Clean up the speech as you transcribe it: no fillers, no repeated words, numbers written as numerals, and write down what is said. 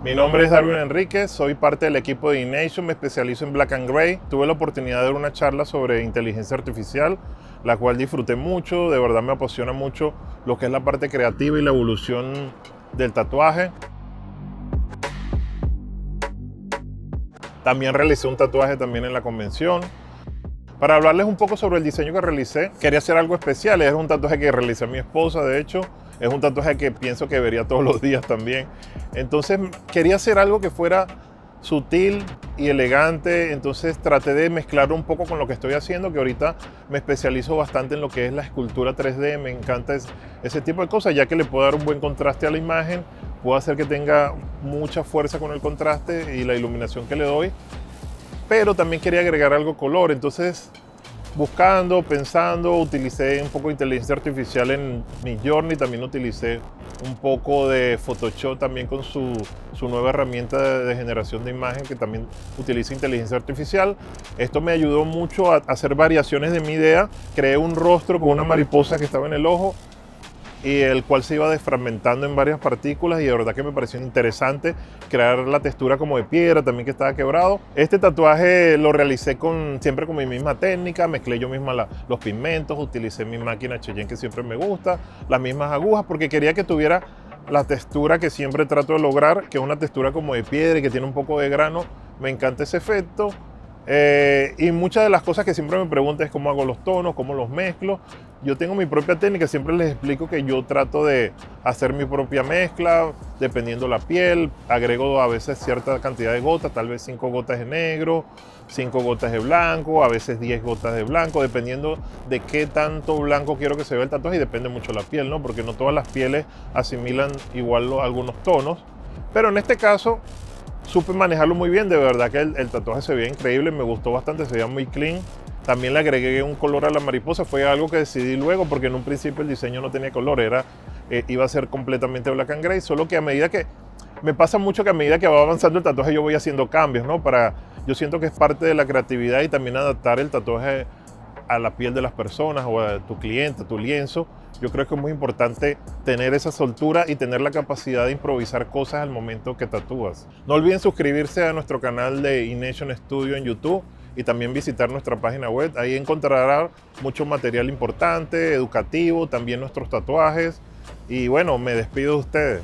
Mi nombre es Darwin Enríquez, soy parte del equipo de Ination, me especializo en Black and Gray. Tuve la oportunidad de dar una charla sobre inteligencia artificial, la cual disfruté mucho, de verdad me apasiona mucho lo que es la parte creativa y la evolución del tatuaje. También realicé un tatuaje también en la convención. Para hablarles un poco sobre el diseño que realicé, quería hacer algo especial. Es un tatuaje que realicé a mi esposa, de hecho. Es un tatuaje que pienso que vería todos los días también. Entonces quería hacer algo que fuera sutil y elegante. Entonces traté de mezclarlo un poco con lo que estoy haciendo, que ahorita me especializo bastante en lo que es la escultura 3D. Me encanta ese tipo de cosas, ya que le puedo dar un buen contraste a la imagen. Puedo hacer que tenga mucha fuerza con el contraste y la iluminación que le doy. Pero también quería agregar algo color, entonces buscando, pensando, utilicé un poco de inteligencia artificial en Midjourney, también utilicé un poco de Photoshop también con su nueva herramienta de generación de imagen que también utiliza inteligencia artificial. Esto me ayudó mucho a hacer variaciones de mi idea. Creé un rostro con una mariposa que estaba en el ojo y el cual se iba desfragmentando en varias partículas, y de verdad que me pareció interesante crear la textura como de piedra también, que estaba quebrado. Este tatuaje lo realicé siempre con mi misma técnica, mezclé yo misma los pigmentos, utilicé mi máquina Cheyenne que siempre me gusta, las mismas agujas, porque quería que tuviera la textura que siempre trato de lograr, que es una textura como de piedra y que tiene un poco de grano. Me encanta ese efecto. Y muchas de las cosas que siempre me preguntan es cómo hago los tonos, cómo los mezclo. Yo tengo mi propia técnica, siempre les explico que yo trato de hacer mi propia mezcla, dependiendo la piel. Agrego a veces cierta cantidad de gotas, tal vez 5 gotas de negro, 5 gotas de blanco, a veces 10 gotas de blanco, dependiendo de qué tanto blanco quiero que se vea el tatuaje, y depende mucho de la piel, ¿no? Porque no todas las pieles asimilan igual algunos tonos. Pero en este caso supe manejarlo muy bien, de verdad que el tatuaje se veía increíble, me gustó bastante, se veía muy clean. También le agregué un color a la mariposa, fue algo que decidí luego, porque en un principio el diseño no tenía color, iba a ser completamente black and gray, solo que a medida que, me pasa mucho que a medida que va avanzando el tatuaje yo voy haciendo cambios, ¿no? Yo siento que es parte de la creatividad y también adaptar el tatuaje a la piel de las personas o a tu cliente, a tu lienzo. Yo creo que es muy importante tener esa soltura y tener la capacidad de improvisar cosas al momento que tatúas. No olviden suscribirse a nuestro canal de Ination Studio en YouTube y también visitar nuestra página web. Ahí encontrarán mucho material importante, educativo, también nuestros tatuajes. Y bueno, me despido de ustedes.